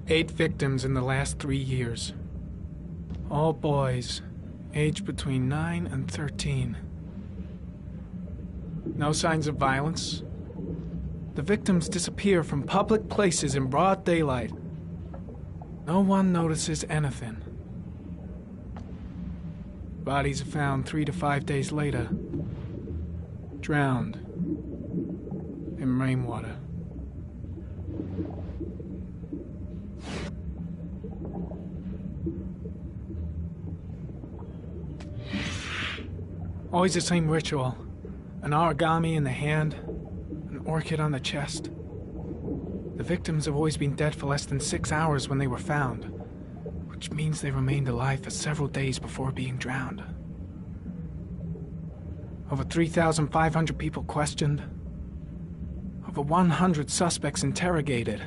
8 victims in the last 3 years. All boys, aged between 9 and 13. No signs of violence. The victims disappear from public places in broad daylight. No one notices anything. Bodies are found 3 to 5 days later, drowned in rainwater. Always the same ritual. An origami in the hand, an orchid on the chest. The victims have always been dead for less than 6 hours when they were found, which means they remained alive for several days before being drowned. Over 3,500 people questioned. Over 100 suspects interrogated.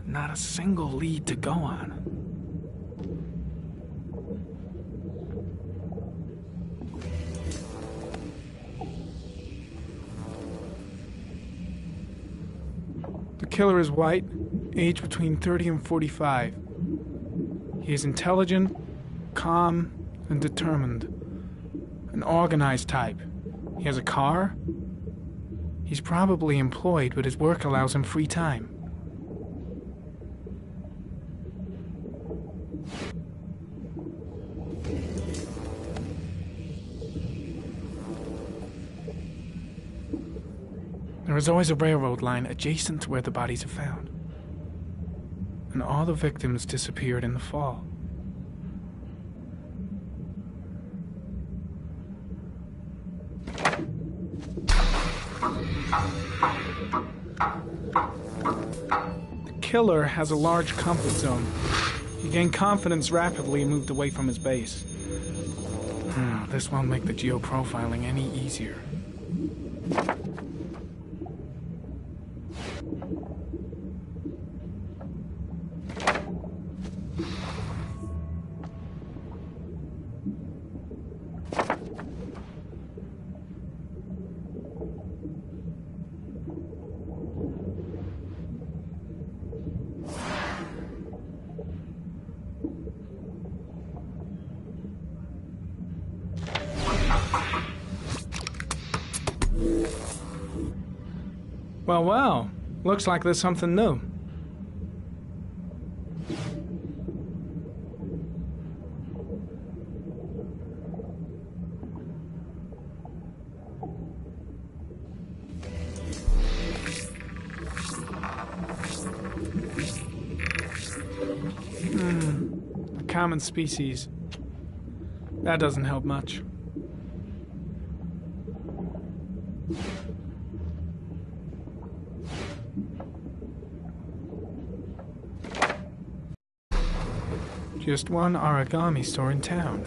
Not a single lead to go on. The killer is white, aged between 30 and 45. He is intelligent, calm, and determined. An organized type. He has a car. He's probably employed, but his work allows him free time. There is always a railroad line adjacent to where the bodies are found. And all the victims disappeared in the fall. The killer has a large comfort zone. He gained confidence rapidly and moved away from his base. This won't make the geoprofiling any easier. Well, looks like there's something new. A common species. That doesn't help much. Just one origami store in town.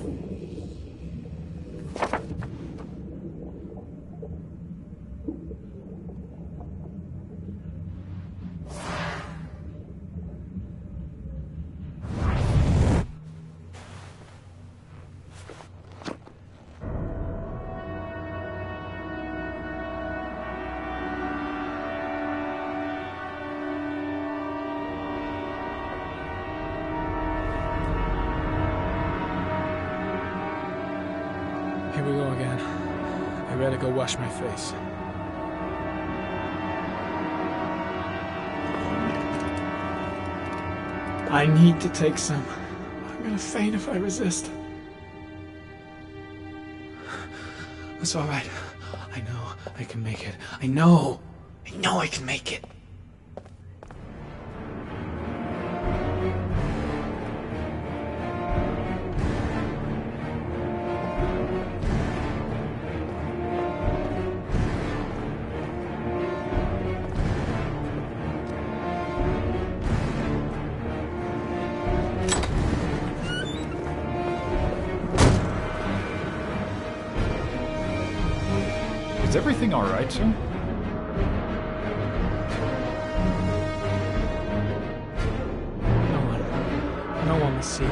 Here we go again. I better go wash my face. I need to take some. I'm gonna faint if I resist. It's all right. I know I can make it. I know I can make it. Is everything all right, sir? No one will see.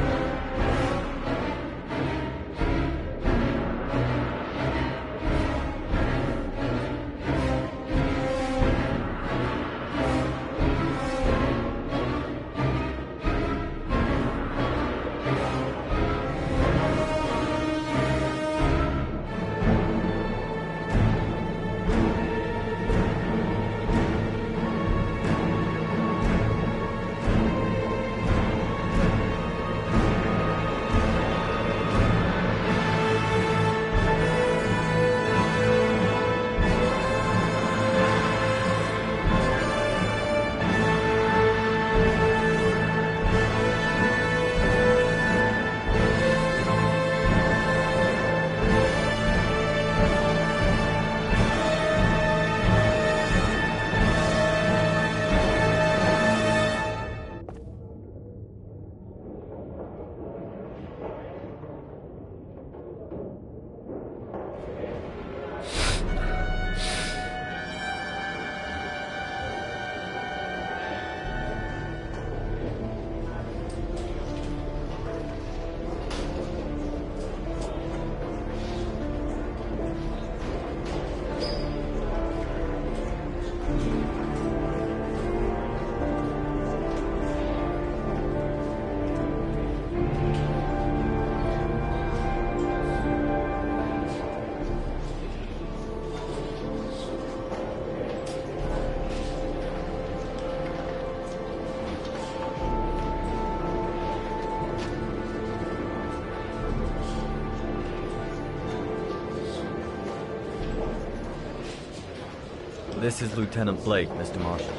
This is Lieutenant Blake, Mr. Marshall.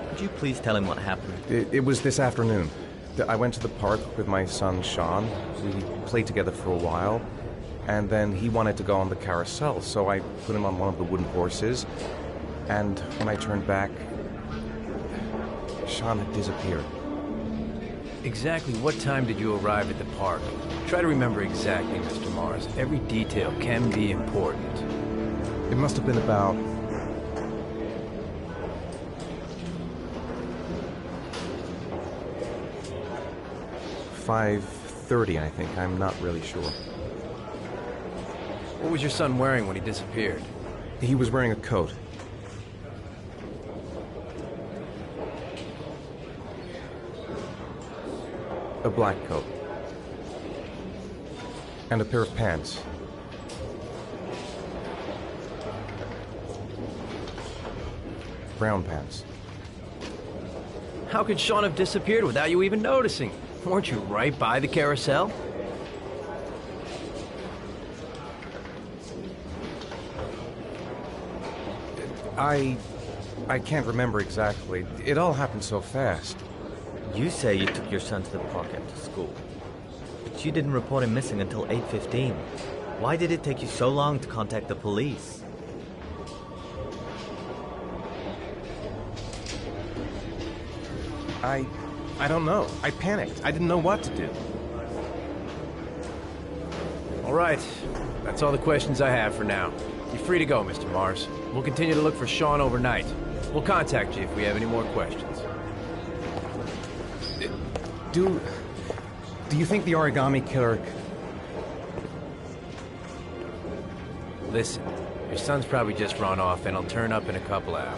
Could you please tell him what happened? It was this afternoon. I went to the park with my son, Sean. We played together for a while, and then he wanted to go on the carousel, so I put him on one of the wooden horses, and when I turned back, Sean had disappeared. Exactly what time did you arrive at the park? Try to remember exactly, Mr. Mars. Every detail can be important. It must have been about... $5:30, I think. I'm not really sure. What was your son wearing when he disappeared? He was wearing a coat. A black coat. And a pair of pants. Brown pants. How could Sean have disappeared without you even noticing? Weren't you right by the carousel? I can't remember exactly. It all happened so fast. You say you took your son to the park after school, but you didn't report him missing until 8:15. Why did it take you so long to contact the police? I don't know. I panicked. I didn't know what to do. All right. That's all the questions I have for now. You're free to go, Mr. Mars. We'll continue to look for Sean overnight. We'll contact you if we have any more questions. Do you think the origami killer... Listen, your son's probably just run off and he'll turn up in a couple hours.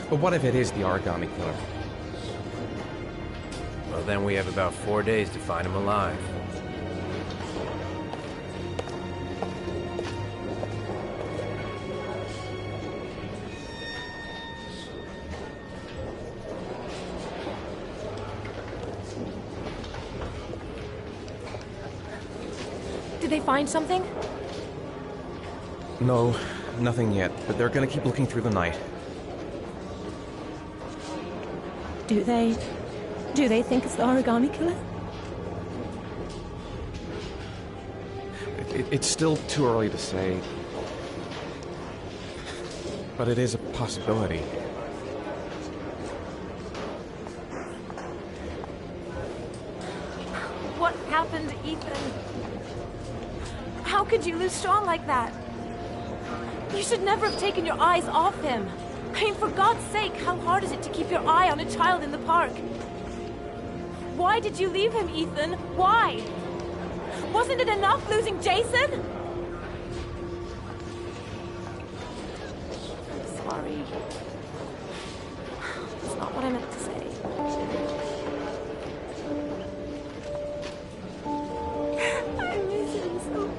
But what if it is the origami killer? Well, then we have about 4 days to find him alive. Did they find something? No, nothing yet. But they're gonna keep looking through the night. Do they think it's the origami killer? It's still too early to say. But it is a possibility. What happened, Ethan? How could you lose Sean like that? You should never have taken your eyes off him. I mean, for God's sake, how hard is it to keep your eye on a child in the park? Why did you leave him, Ethan? Why? Wasn't it enough losing Jason? I'm sorry. That's not what I meant to say. I miss him so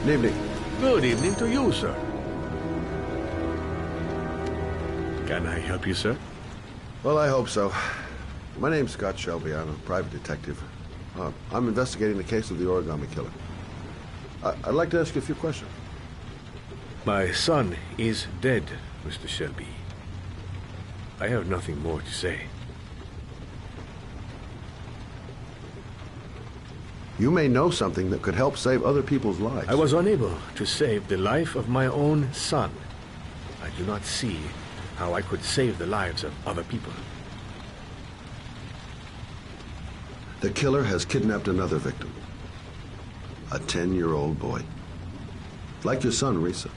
Good evening. Good evening to you, sir. Can I help you, sir? Well, I hope so. My name's Scott Shelby. I'm a private detective. I'm investigating the case of the origami killer. I'd like to ask you a few questions. My son is dead, Mr. Shelby. I have nothing more to say. You may know something that could help save other people's lives. I was unable to save the life of my own son. I do not see how I could save the lives of other people. The killer has kidnapped another victim. A 10-year-old boy. Like your son, Risa.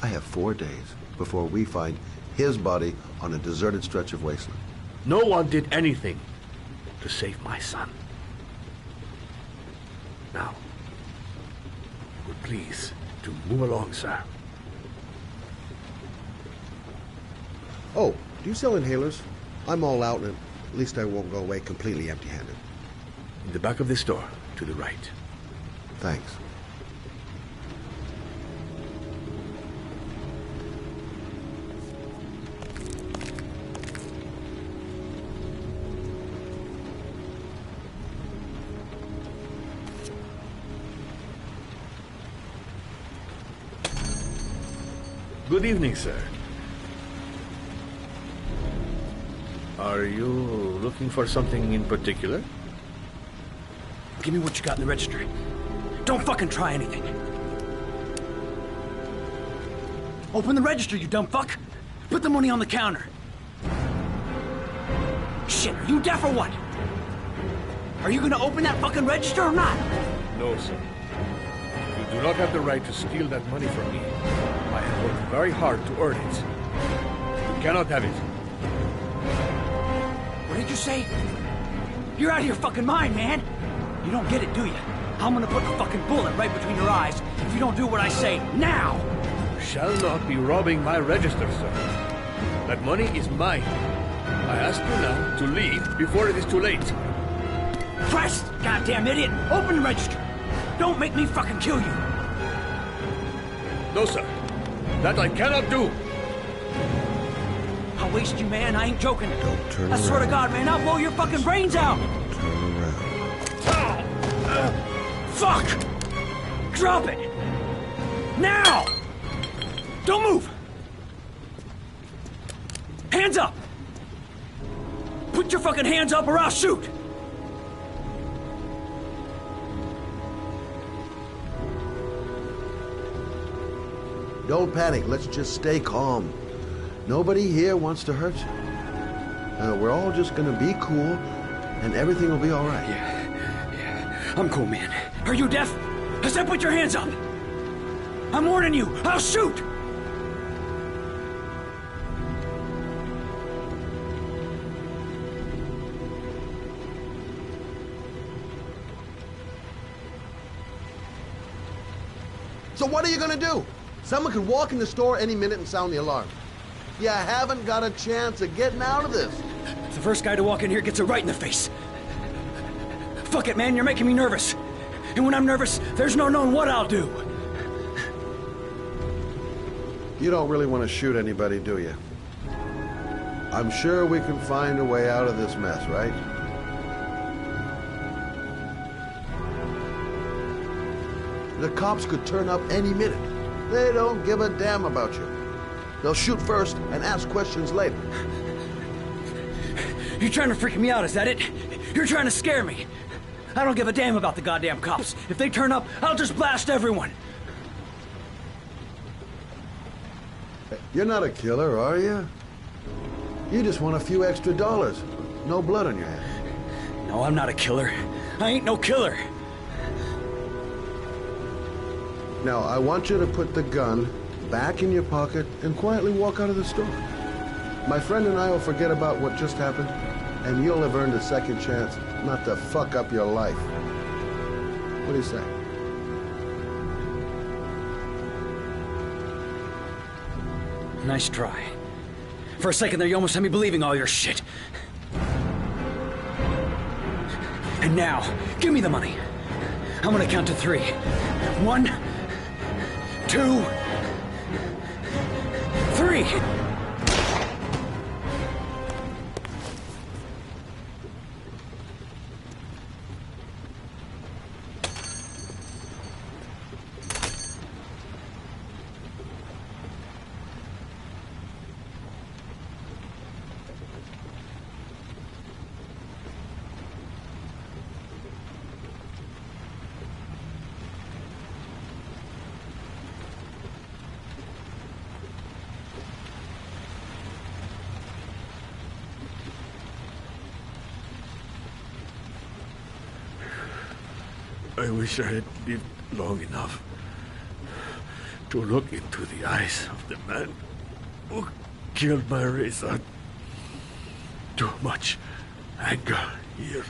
I have 4 days before we find his body on a deserted stretch of wasteland. No one did anything to save my son. Now, you would please to move along, sir. Oh, do you sell inhalers? I'm all out, and at least I won't go away completely empty-handed. In the back of the store, to the right. Thanks. Good evening, sir. Are you looking for something in particular? Give me what you got in the register. Don't fucking try anything. Open the register, you dumb fuck. Put the money on the counter. Shit, are you deaf or what? Are you gonna open that fucking register or not? No, sir. You do not have the right to steal that money from me. I have worked very hard to earn it. You cannot have it. What did you say? You're out of your fucking mind, man. You don't get it, do you? I'm gonna put a fucking bullet right between your eyes if you don't do what I say now! You shall not be robbing my register, sir. That money is mine. I ask you now to leave before it is too late. Christ, goddamn idiot! Open the register! Don't make me fucking kill you! No, sir. That I cannot do. I'll waste you, man. I ain't joking. Don't turn I swear to around. God, man, I'll blow your fucking brains out! Turn around. Fuck! Drop it! Now! Don't move! Hands up! Put your fucking hands up or I'll shoot! Don't panic. Let's just stay calm. Nobody here wants to hurt you. We're all just gonna be cool, and everything will be all right. Yeah, I'm cool, man. Are you deaf? I said put your hands up! I'm warning you! I'll shoot! So what are you gonna do? Someone could walk in the store any minute and sound the alarm. You haven't got a chance of getting out of this. The first guy to walk in here gets it right in the face. Fuck it, man, you're making me nervous. And when I'm nervous, there's no knowing what I'll do. You don't really want to shoot anybody, do you? I'm sure we can find a way out of this mess, right? The cops could turn up any minute. They don't give a damn about you. They'll shoot first and ask questions later. You're trying to freak me out, is that it? You're trying to scare me. I don't give a damn about the goddamn cops. If they turn up, I'll just blast everyone. You're not a killer, are you? You just want a few extra dollars. No blood on your hands. No, I'm not a killer. I ain't no killer. Now, I want you to put the gun back in your pocket and quietly walk out of the store. My friend and I will forget about what just happened, and you'll have earned a second chance not to fuck up your life. What do you say? Nice try. For a second there, you almost had me believing all your shit. And now, give me the money. I'm gonna count to 3. 1, 2, 3. wish I had lived long enough to look into the eyes of the man who killed my Reza. Too much anger here.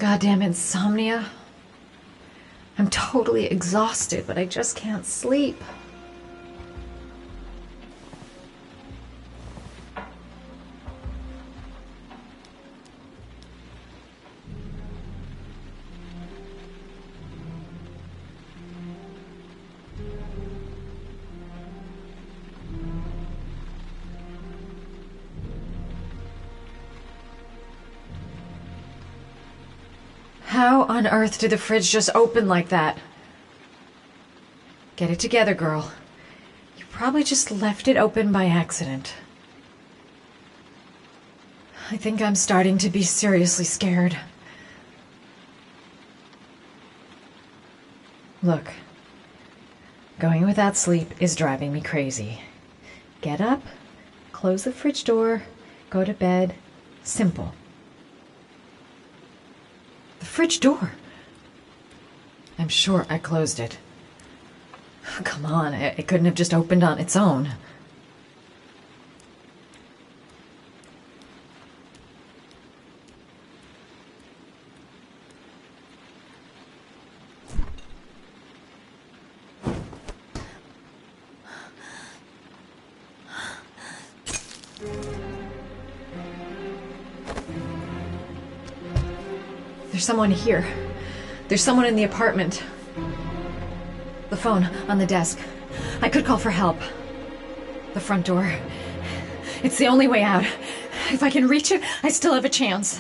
Goddamn insomnia. I'm totally exhausted, but I just can't sleep. How on earth did the fridge just open like that? Get it together, girl. You probably just left it open by accident. I think I'm starting to be seriously scared. Look, going without sleep is driving me crazy. Get up, close the fridge door, go to bed. Simple. The fridge door. I'm sure I closed it. Come on, it couldn't have just opened on its own. There's someone here. There's someone in the apartment. The phone on the desk. I could call for help. The front door. It's the only way out. If I can reach it, I still have a chance.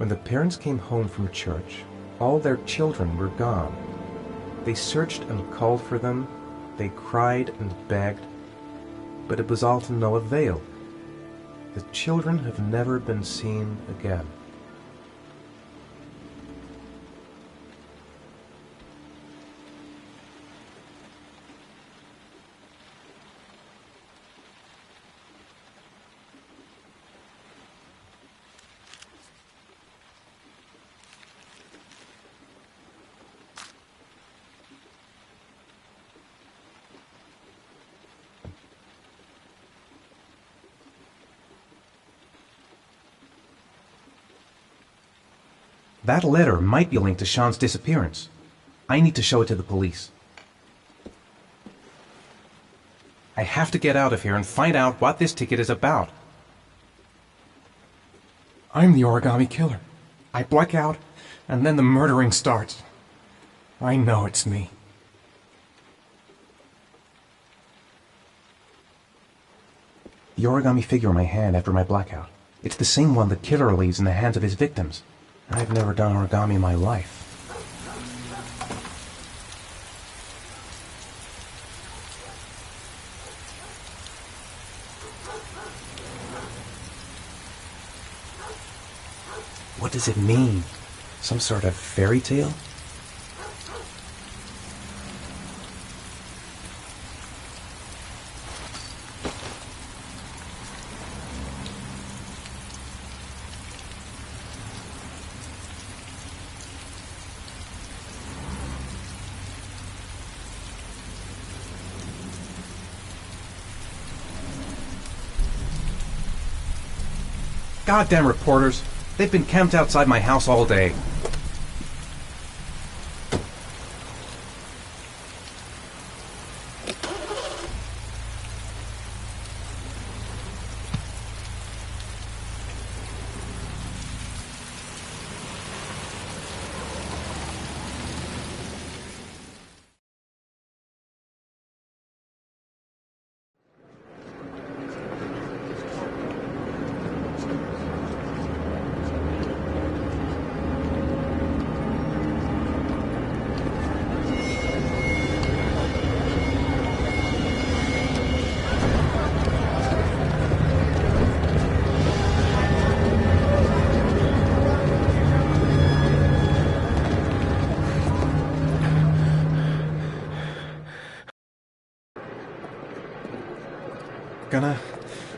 When the parents came home from church, all their children were gone. They searched and called for them, they cried and begged, but it was all to no avail. The children have never been seen again. That letter might be linked to Sean's disappearance. I need to show it to the police. I have to get out of here and find out what this ticket is about. I'm the origami killer. I black out, and then the murdering starts. I know it's me. The origami figure in my hand after my blackout. It's the same one the killer leaves in the hands of his victims. I've never done origami in my life. What does it mean? Some sort of fairy tale? Goddamn reporters. They've been camped outside my house all day.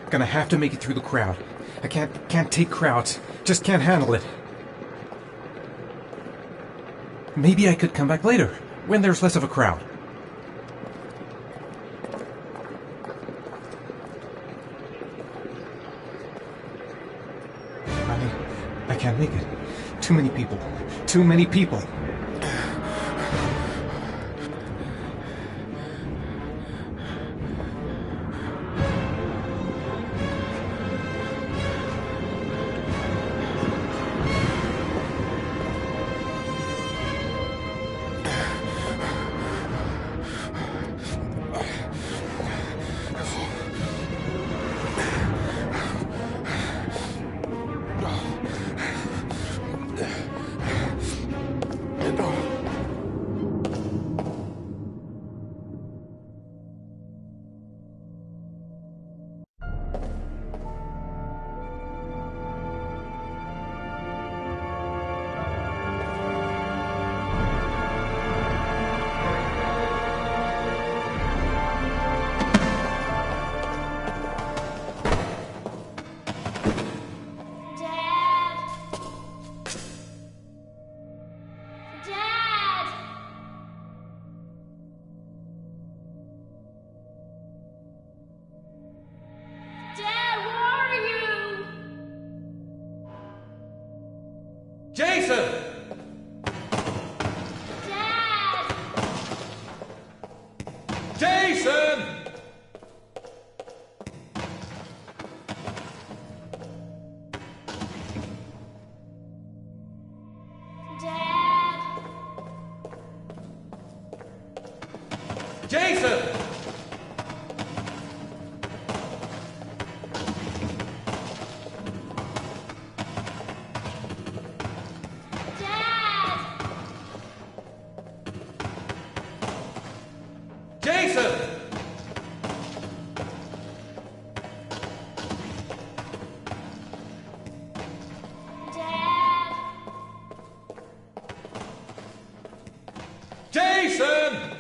Gonna have to make it through the crowd. I can't take crowds. Just can't handle it. Maybe I could come back later, when there's less of a crowd. I can't make it. Too many people. Too many people. Jason! Dad! Jason! Dad! Jason! Jason! Jason!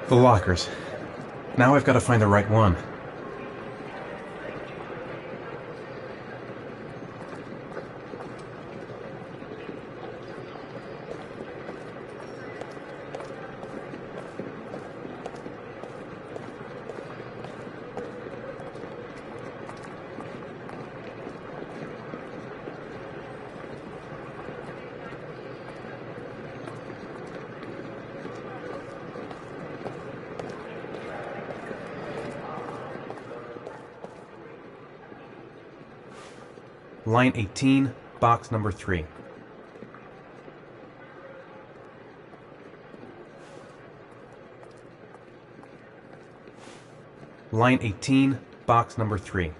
The lockers. Now I've got to find the right one. Line 18, box number 3. Line 18, box number 3.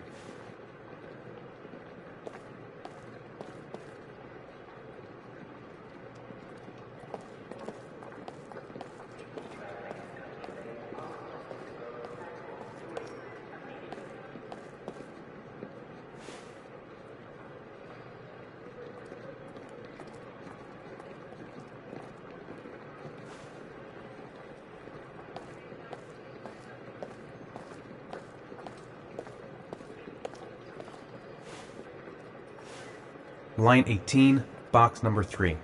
Line 18, box number 3.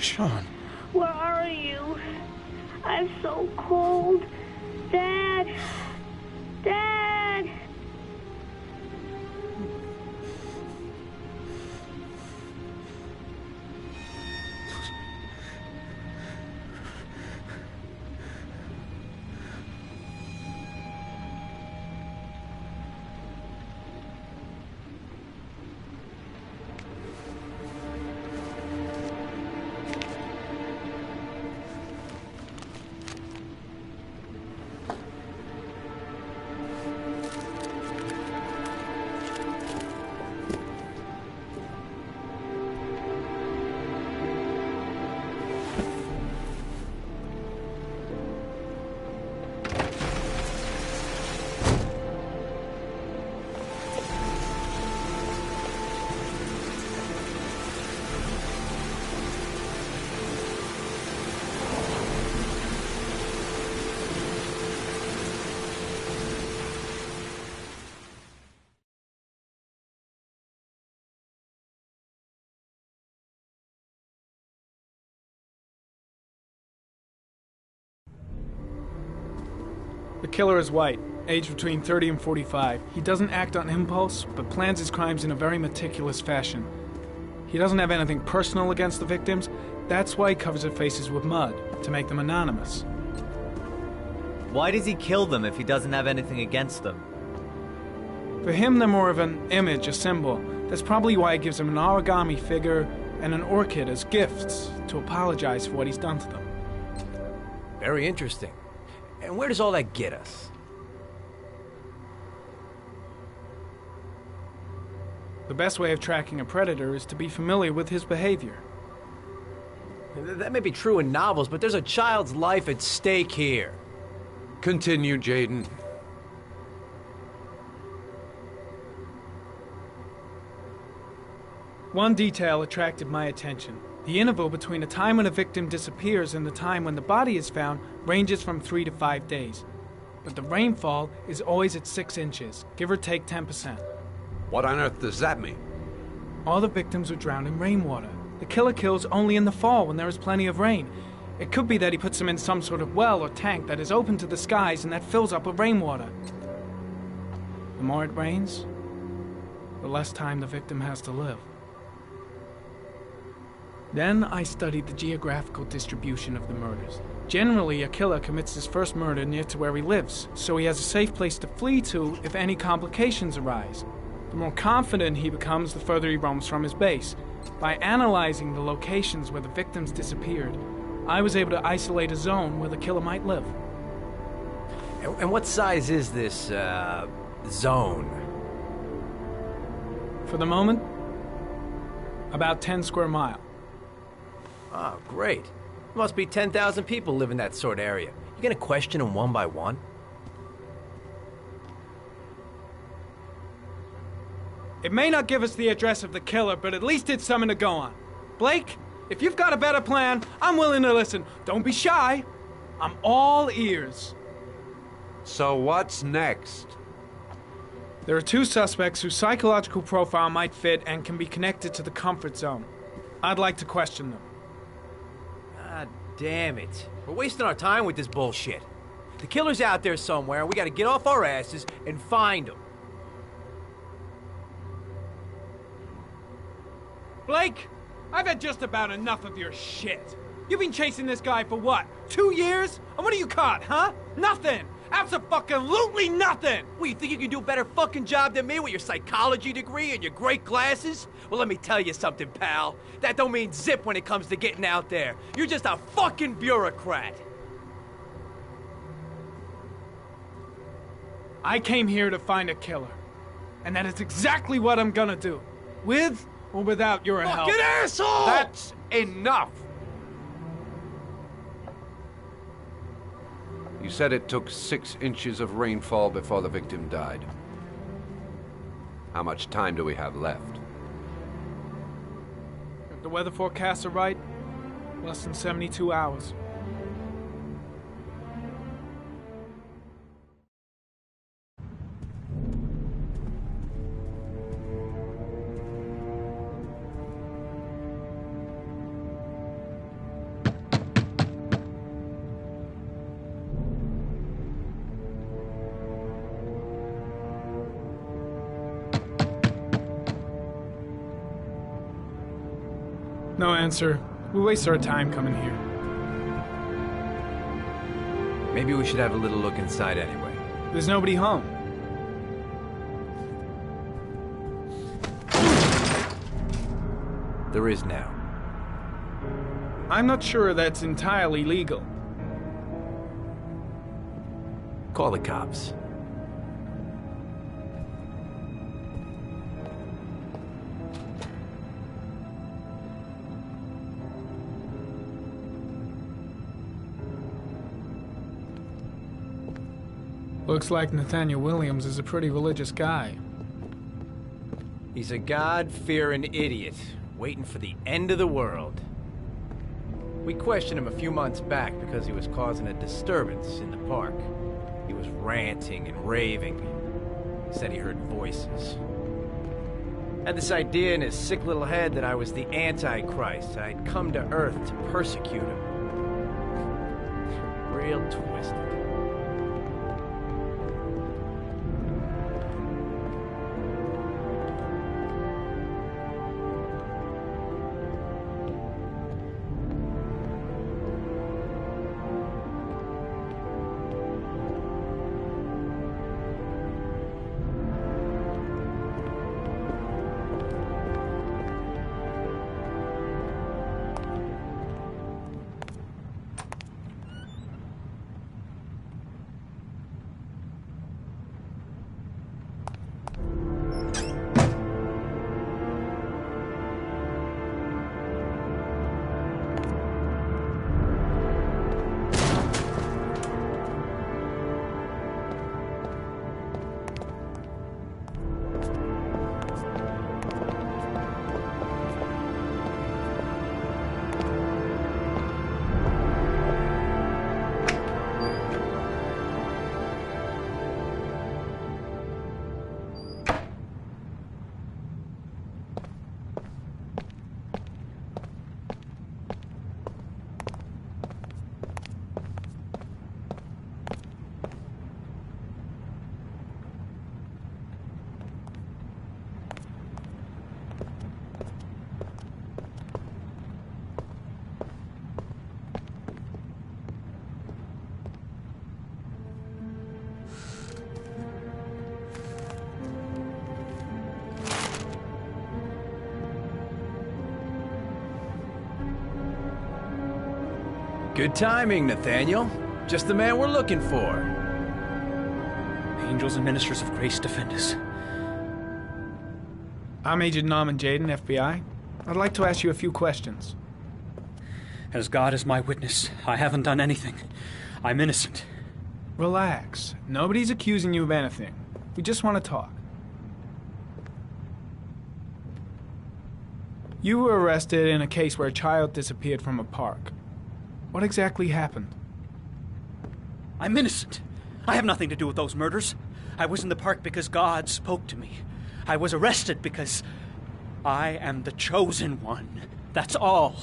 Sean. Where are you? I'm so cold. Dad! Dad! The killer is white, aged between 30 and 45. He doesn't act on impulse, but plans his crimes in a very meticulous fashion. He doesn't have anything personal against the victims. That's why he covers their faces with mud, to make them anonymous. Why does he kill them if he doesn't have anything against them? For him, they're more of an image, a symbol. That's probably why he gives them an origami figure and an orchid as gifts to apologize for what he's done to them. Very interesting. And where does all that get us? The best way of tracking a predator is to be familiar with his behavior. That may be true in novels, but there's a child's life at stake here. Continue, Jayden. One detail attracted my attention. The interval between the time when a victim disappears and the time when the body is found ranges from 3 to 5 days. But the rainfall is always at 6 inches, give or take 10%. What on earth does that mean? All the victims were drowned in rainwater. The killer kills only in the fall when there is plenty of rain. It could be that he puts them in some sort of well or tank that is open to the skies and that fills up with rainwater. The more it rains, the less time the victim has to live. Then I studied the geographical distribution of the murders. Generally, a killer commits his first murder near to where he lives, so he has a safe place to flee to if any complications arise. The more confident he becomes, the further he roams from his base. By analyzing the locations where the victims disappeared, I was able to isolate a zone where the killer might live. And what size is this, zone? For the moment, about 10 square miles. Oh, great. Must be 10,000 people live in that sort of area. You gonna question them one by one? It may not give us the address of the killer, but at least it's something to go on. Blake, if you've got a better plan, I'm willing to listen. Don't be shy. I'm all ears. So what's next? There are 2 suspects whose psychological profile might fit and can be connected to the comfort zone. I'd like to question them. God damn it. We're wasting our time with this bullshit. The killer's out there somewhere, and we gotta get off our asses and find him. Blake, I've had just about enough of your shit. You've been chasing this guy for what, 2 years? And what have you caught, huh? Nothing! Abso-fucking-lutely nothing! What, you think you can do a better fucking job than me with your psychology degree and your great glasses? Well, let me tell you something, pal. That don't mean zip when it comes to getting out there. You're just a fucking bureaucrat. I came here to find a killer. And that is exactly what I'm gonna do. With or without your help. Fucking asshole! That's enough! You said it took 6 inches of rainfall before the victim died. How much time do we have left? If the weather forecasts are right, less than 72 hours. No answer. We waste our time coming here. Maybe we should have a little look inside anyway. There's nobody home. There is now. I'm not sure that's entirely legal. Call the cops. Looks like Nathaniel Williams is a pretty religious guy. He's a God-fearing idiot, waiting for the end of the world. We questioned him a few months back because he was causing a disturbance in the park. He was ranting and raving. He said he heard voices. Had this idea in his sick little head that I was the Antichrist. I'd come to Earth to persecute him. Real twisted. Good timing, Nathaniel. Just the man we're looking for. Angels and ministers of grace defend us. I'm Agent Norman Jayden, FBI. I'd like to ask you a few questions. As God is my witness, I haven't done anything. I'm innocent. Relax. Nobody's accusing you of anything. We just want to talk. You were arrested in a case where a child disappeared from a park. What exactly happened? I'm innocent. I have nothing to do with those murders. I was in the park because God spoke to me. I was arrested because I am the chosen one. That's all.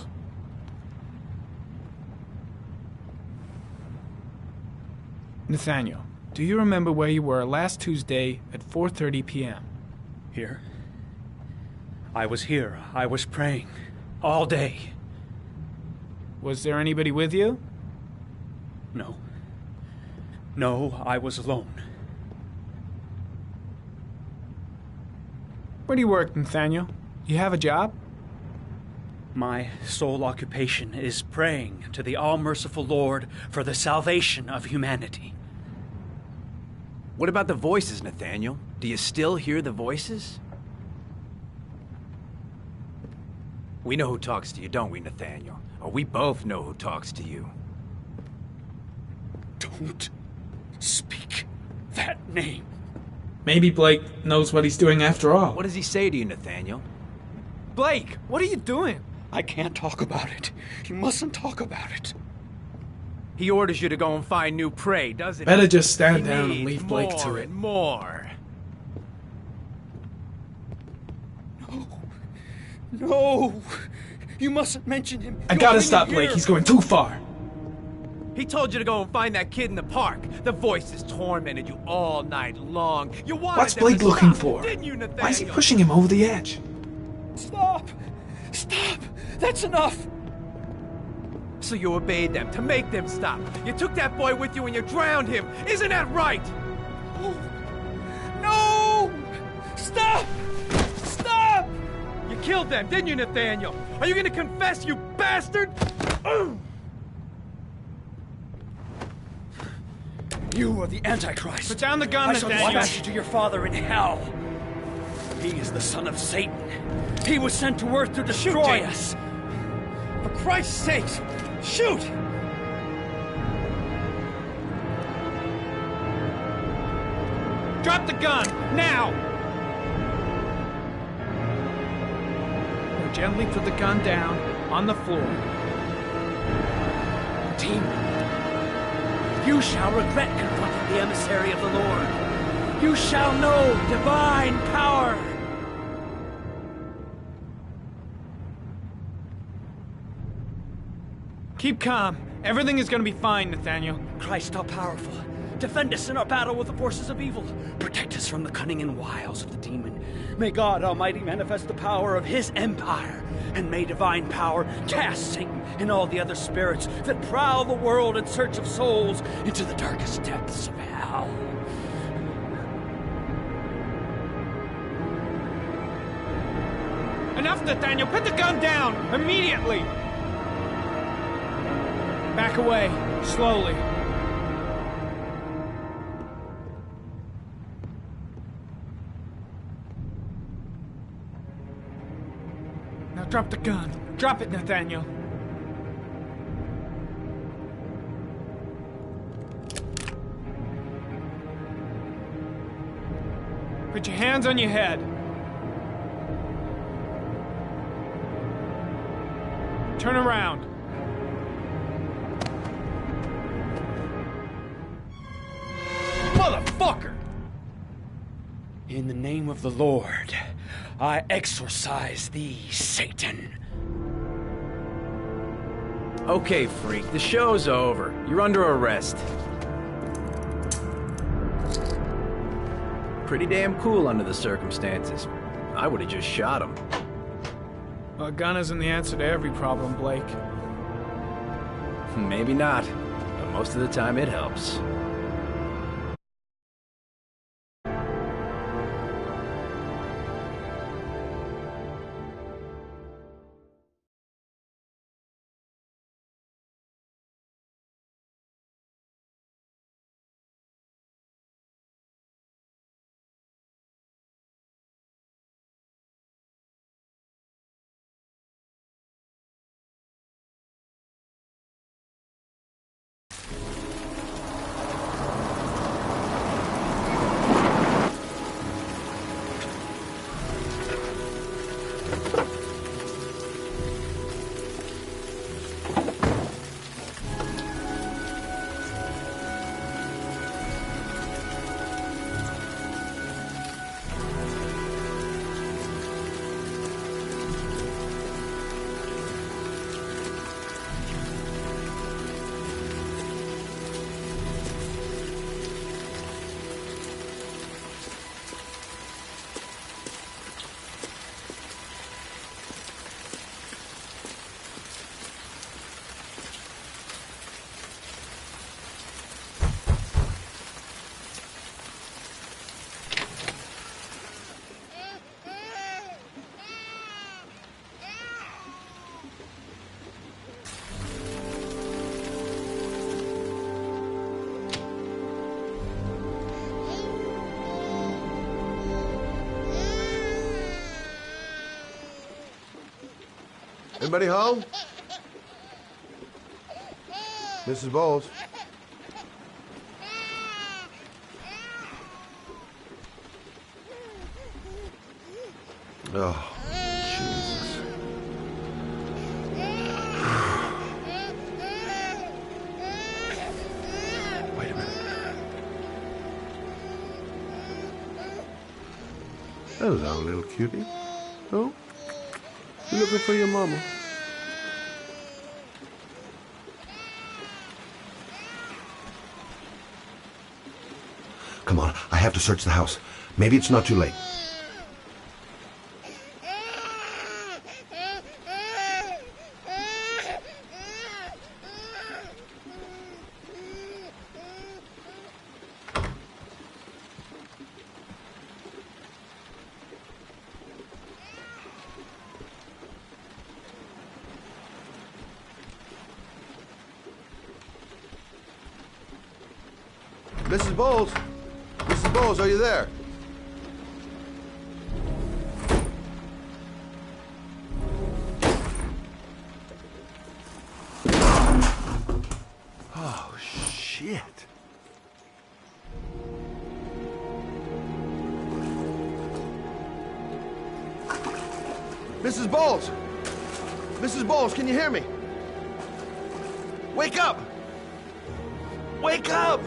Nathaniel, do you remember where you were last Tuesday at 4:30 p.m.? Here? I was here. I was praying. All day. Was there anybody with you? No. No, I was alone. Where do you work, Nathaniel? You have a job? My sole occupation is praying to the all-merciful Lord for the salvation of humanity. What about the voices, Nathaniel? Do you still hear the voices? We know who talks to you, don't we, Nathaniel? Or we both know who talks to you. Don't speak that name. Maybe Blake knows what he's doing after all. What does he say to you, Nathaniel? Blake, what are you doing? I can't talk about it. You mustn't talk about it. He orders you to go and find new prey, doesn't he? Better just stand down and leave Blake to more it. And more. No. You mustn't mention him. I gotta stop Blake. He's going too far. He told you to go and find that kid in the park. The voices tormented you all night long. You wanted What's them Blake to looking stop, for? didn't you, Nathaniel? Why is he pushing him over the edge? Stop! Stop! That's enough! So you obeyed them to make them stop. You took that boy with you and you drowned him. Isn't that right? No! Stop! Stop! You killed them, didn't you, Nathaniel? Are you gonna confess, you bastard? You are the Antichrist. Put down the gun, I shall Nathaniel. dispatch you to your father in hell. He is the son of Satan. He was sent to earth to destroy us. For Christ's sake, shoot! Drop the gun, now! Now gently put the gun down on the floor. Demon, you shall regret confronting the emissary of the Lord. You shall know divine power. Keep calm. Everything is gonna be fine, Nathaniel. Christ all powerful, defend us in our battle with the forces of evil. Protect us from the cunning and wiles of the demon. May God Almighty manifest the power of his empire, and may divine power cast Satan and all the other spirits that prowl the world in search of souls into the darkest depths of hell. Enough, Nathaniel! Put the gun down! Immediately! Back away, slowly. Now drop the gun. Drop it, Nathaniel. Put your hands on your head. Turn around. Motherfucker! In the name of the Lord, I exorcise thee, Satan. Okay, freak, the show's over. You're under arrest. Pretty damn cool under the circumstances. I would have just shot him. A gun isn't the answer to every problem, Blake. Maybe not, but most of the time it helps. Anybody home? Mrs. Bowles? Oh, Jesus. Wait a minute. Hello, little cutie. Oh? You looking for your mama? Come on, I have to search the house. Maybe it's not too late. Mrs. Bowles? Mrs. Bowles, are you there? Oh, shit. Mrs. Bowles! Mrs. Bowles, can you hear me? Wake up! Wake up!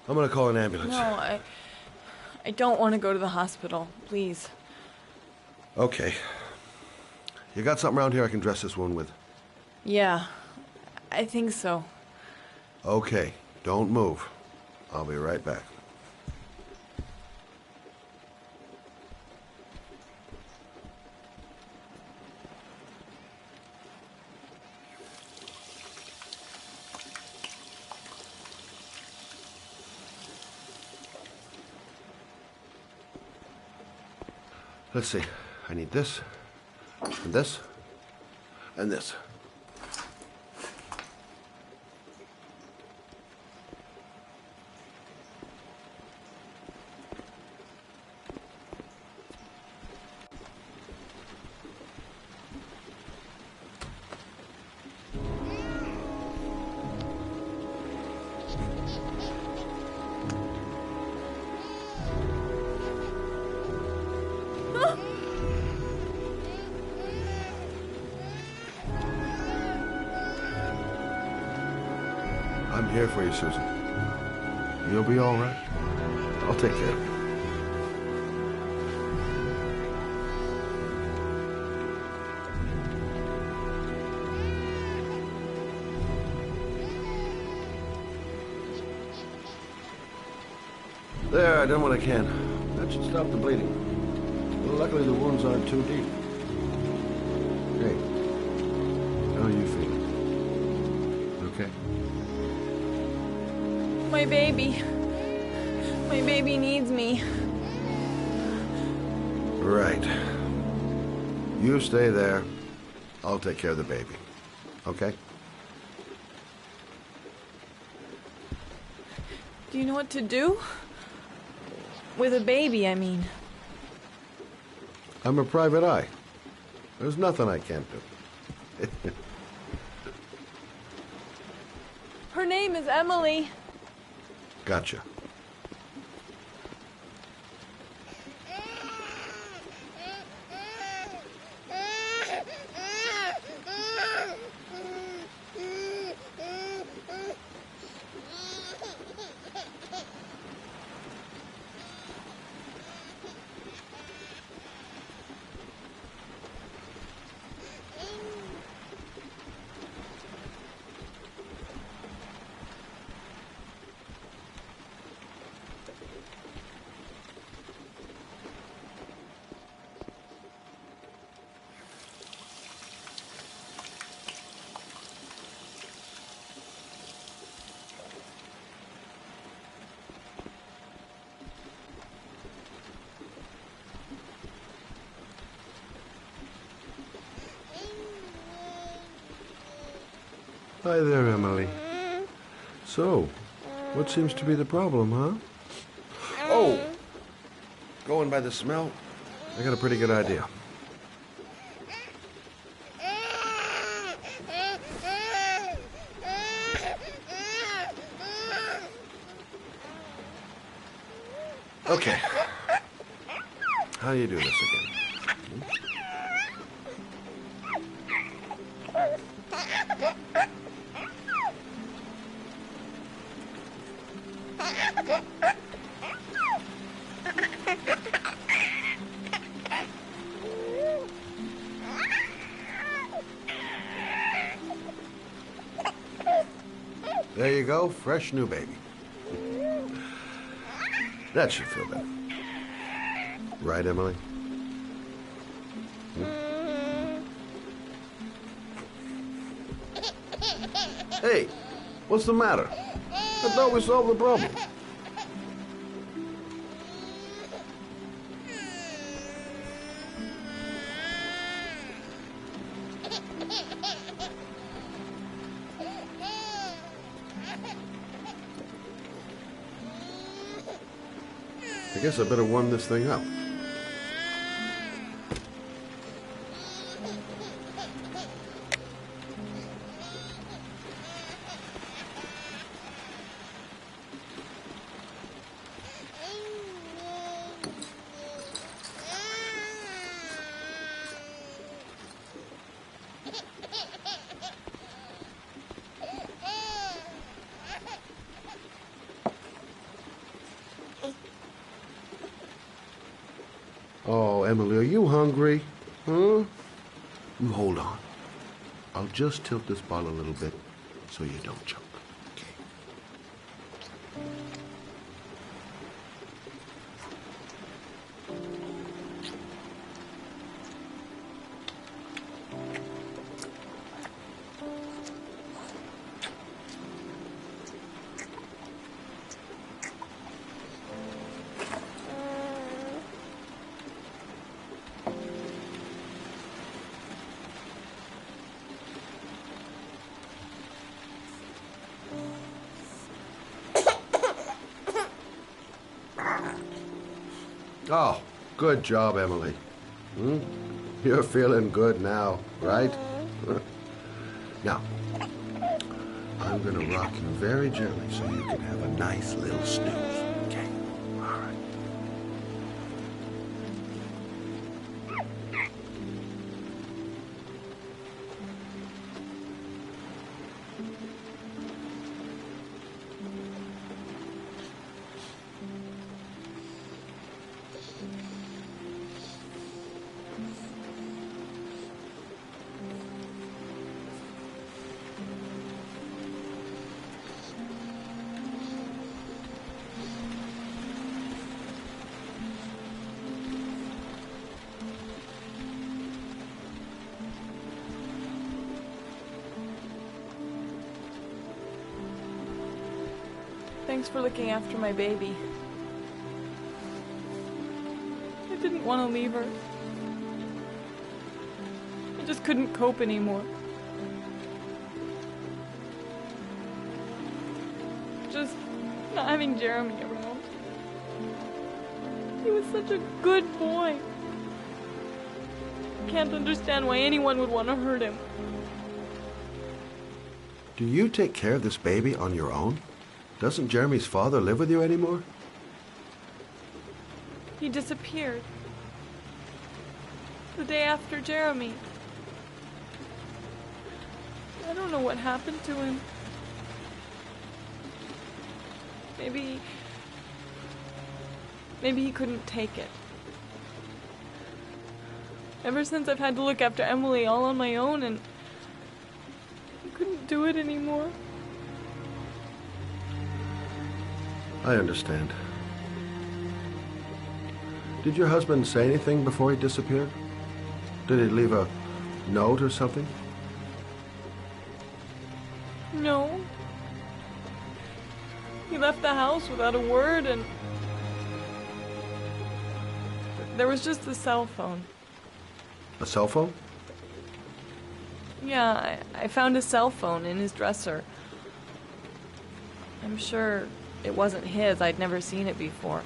I'm gonna call an ambulance. No, I don't want to go to the hospital. Please. Okay. You got something around here I can dress this wound with? Yeah, I think so. Okay, don't move. I'll be right back. Let's see. I need this, and this, and this. I'm here for you, Susan. You'll be all right. I'll take care of you. There, I done what I can. That should stop the bleeding. Well, luckily the wounds aren't too deep. Hey, how are you feeling? Okay? My baby. My baby needs me. Right. You stay there. I'll take care of the baby. Okay? Do you know what to do? With a baby, I mean. I'm a private eye. There's nothing I can't do. Her name is Emily. Gotcha. Hi there, Emily. So, what seems to be the problem, huh? Oh! Going by the smell, I got a pretty good idea. Okay. How do you do this again? There you go, fresh new baby. That should feel better. Right, Emily? Hey, what's the matter? I thought we solved the problem. I guess I better warm this thing up. Oh, Emily, are you hungry? Huh? You hold on. I'll just tilt this bottle a little bit so you don't choke. Okay. Oh, good job, Emily. You're feeling good now, right? Now, I'm gonna rock you very gently so you can have a nice little snooze, okay? All right. Thanks for looking after my baby. I didn't want to leave her. I just couldn't cope anymore. Just not having Jeremy around. He was such a good boy. I can't understand why anyone would want to hurt him. Do you take care of this baby on your own? Doesn't Jeremy's father live with you anymore? He disappeared. The day after Jeremy. I don't know what happened to him. Maybe he couldn't take it. Ever since I've had to look after Emily all on my own, and I couldn't do it anymore. I understand. Did your husband say anything before he disappeared? Did he leave a note or something? No. He left the house without a word, and there was just the cell phone. A cell phone? Yeah, I found a cell phone in his dresser. I'm sure it wasn't his. I'd never seen it before.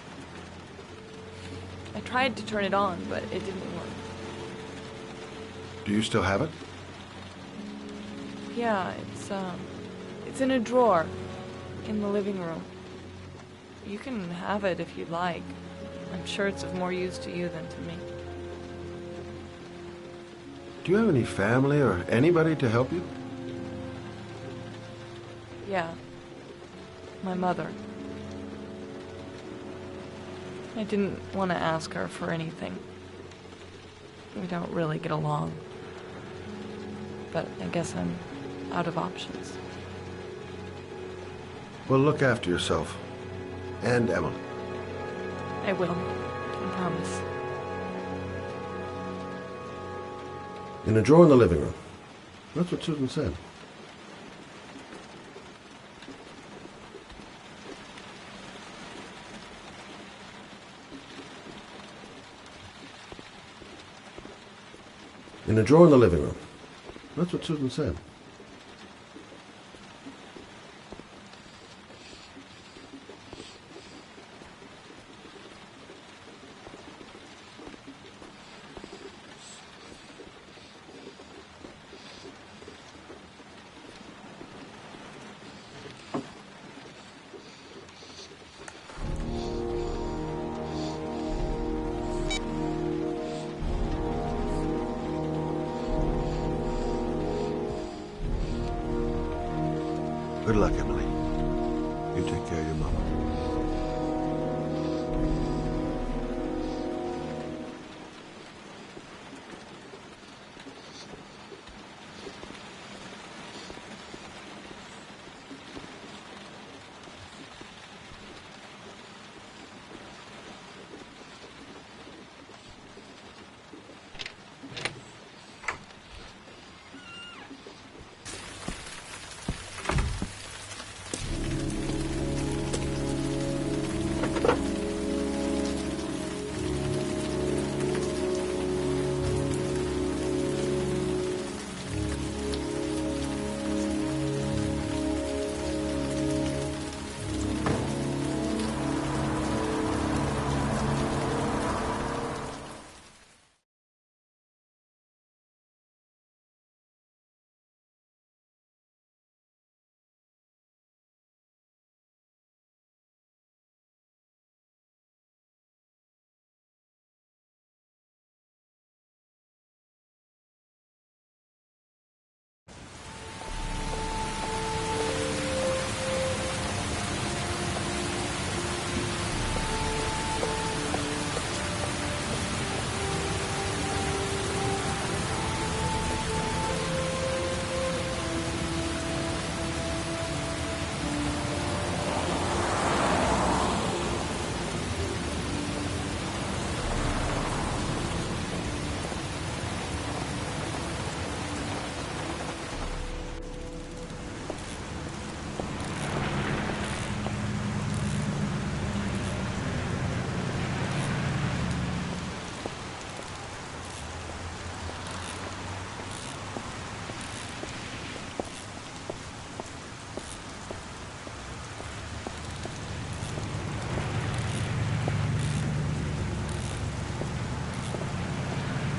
I tried to turn it on, but it didn't work. Do you still have it? Yeah, it's in a drawer in the living room. You can have it if you'd like. I'm sure it's of more use to you than to me. Do Do you have any family or anybody to help you? Yeah. My mother. I didn't want to ask her for anything. We don't really get along. But I guess I'm out of options. Well, look after yourself. And Emily. I will. I promise. In a drawer in the living room. That's what Susan said. In a drawer in the living room. That's what Susan said. Good luck, Emily. You take care of your mama.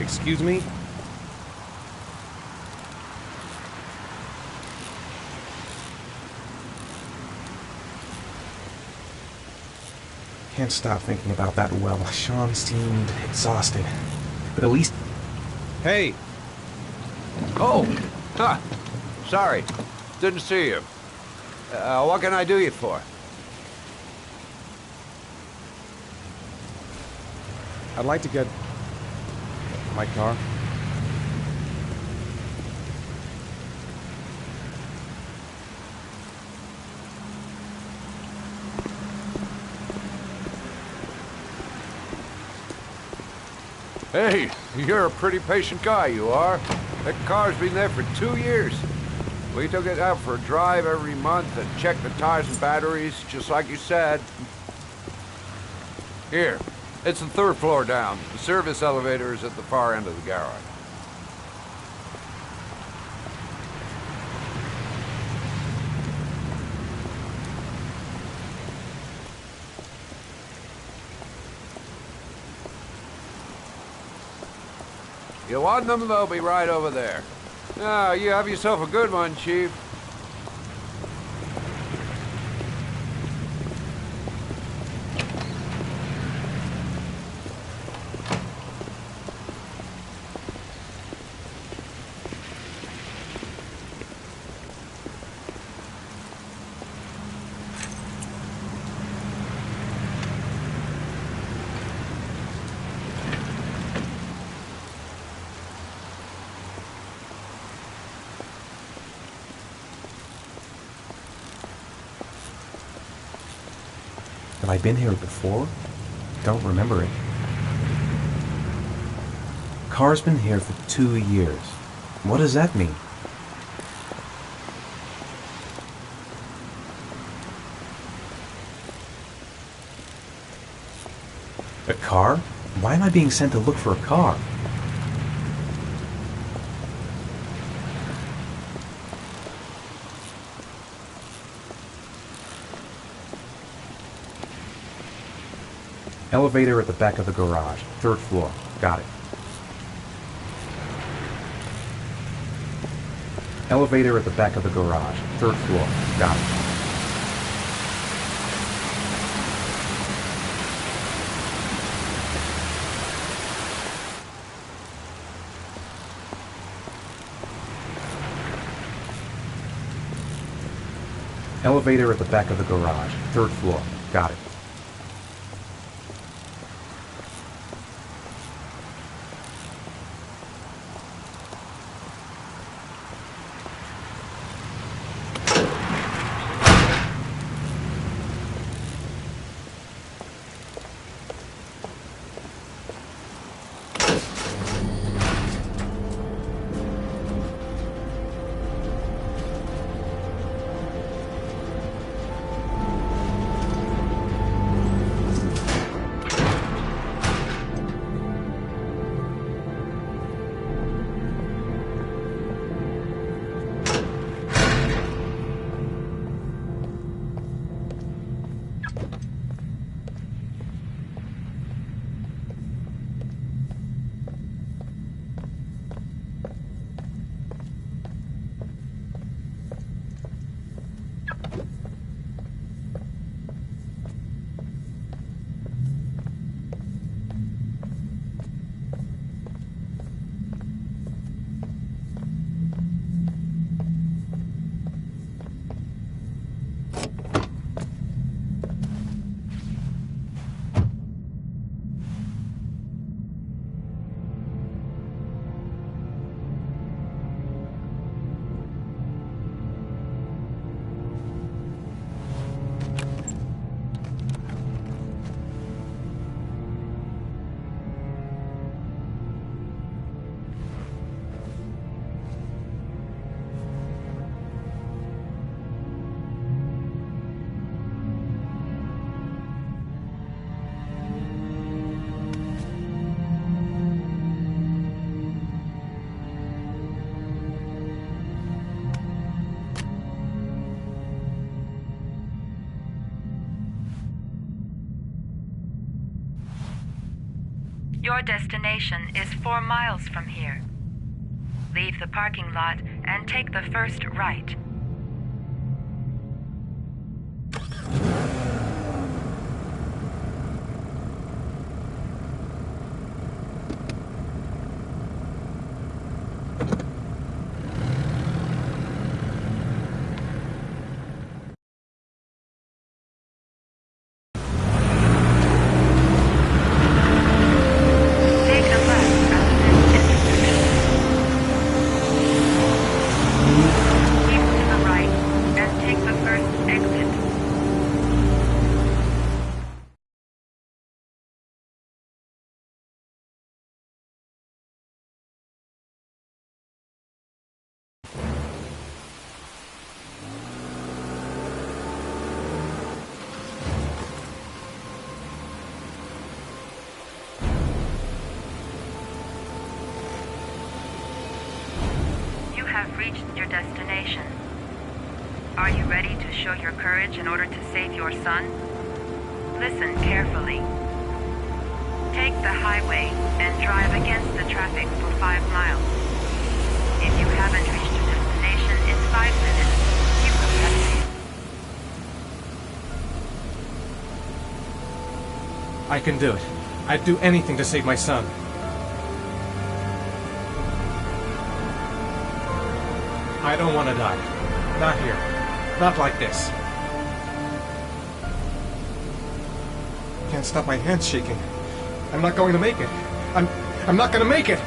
Excuse me? Can't stop thinking about that well. Sean seemed exhausted. But at least... Hey! Oh! Huh. Sorry. Didn't see you. What can I do you for? I'd like to get... my car. Hey, you're a pretty patient guy, you are. That car's been there for 2 years. We took it out for a drive every month and checked the tires and batteries, just like you said. Here, it's the 3rd floor down. The service elevator is at the far end of the garage. You want them, they'll be right over there. Now, you have yourself a good one, Chief. I been here before? Don't remember it. Car's been here for 2 years. What does that mean? A car? Why am I being sent to look for a car? Elevator at the back of the garage. 3rd floor. Got it. Elevator at the back of the garage. 3rd floor. Got it. Elevator at the back of the garage. 3rd floor. Got it. Your destination is 4 miles from here. Leave the parking lot and take the first right. Have reached your destination. Are you ready to show your courage in order to save your son? Listen carefully. Take the highway and drive against the traffic for 5 miles. If you haven't reached your destination in 5 minutes, you will have failed. I can do it. I'd do anything to save my son. I don't want to die. Not here. Not like this. Can't stop my hands shaking. I'm not going to make it. I'm not going to make it!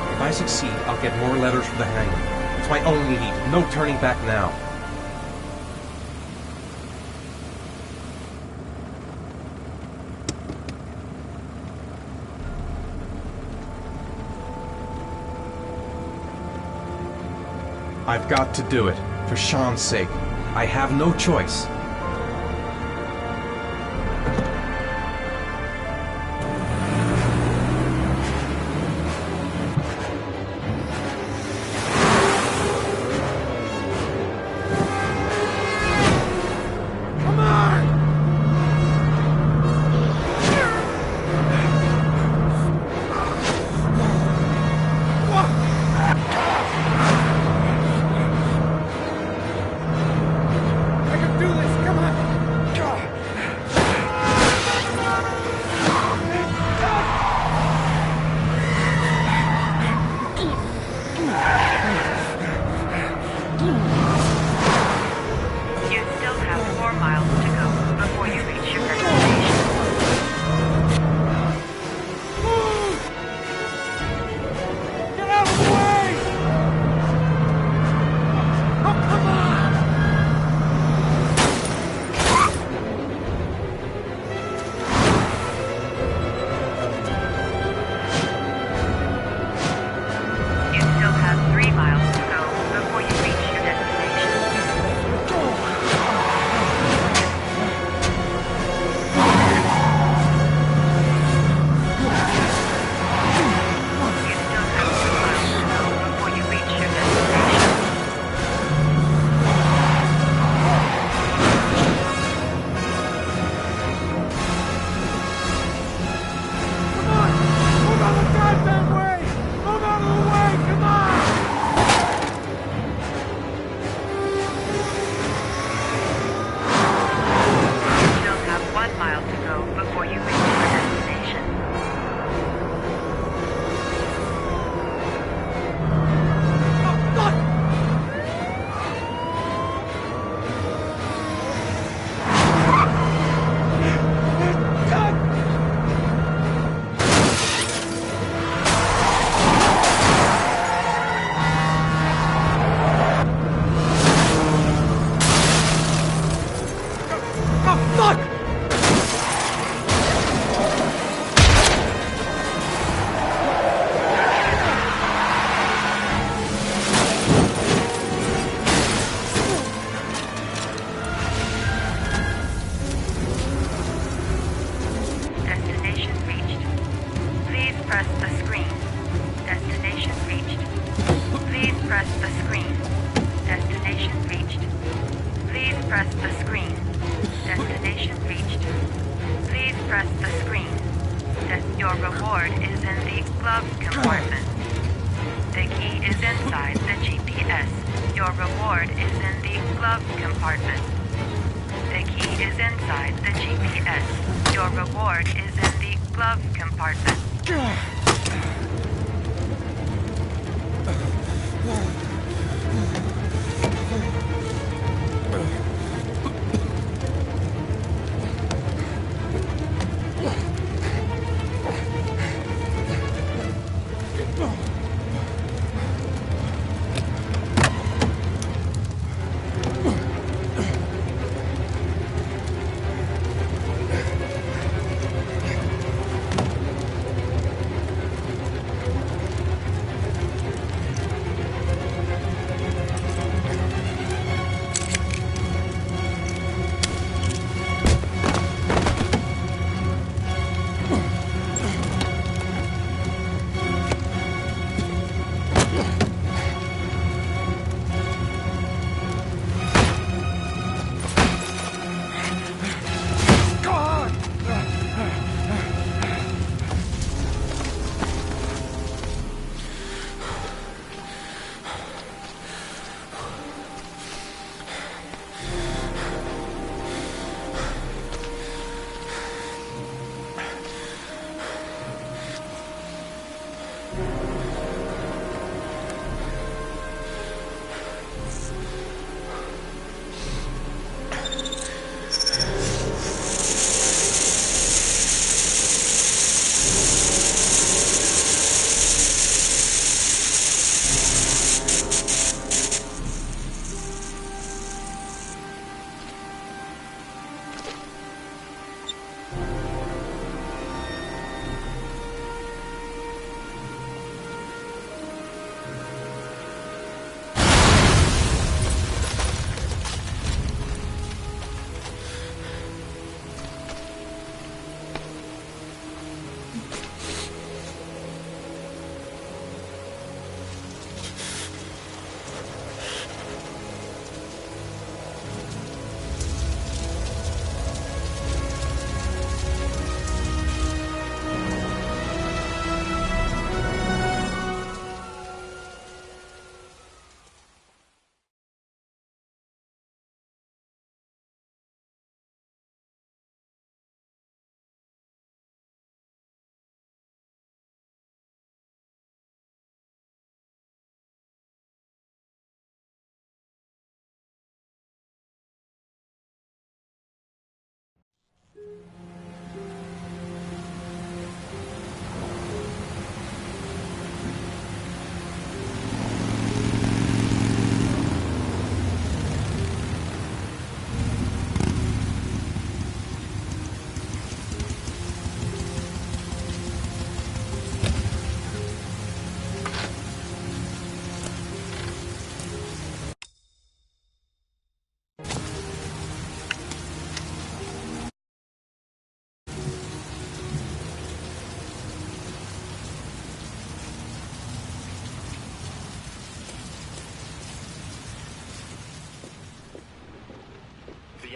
If I succeed, I'll get more letters from the hangar. It's my only need. No turning back now. I've got to do it. For Sean's sake. I have no choice.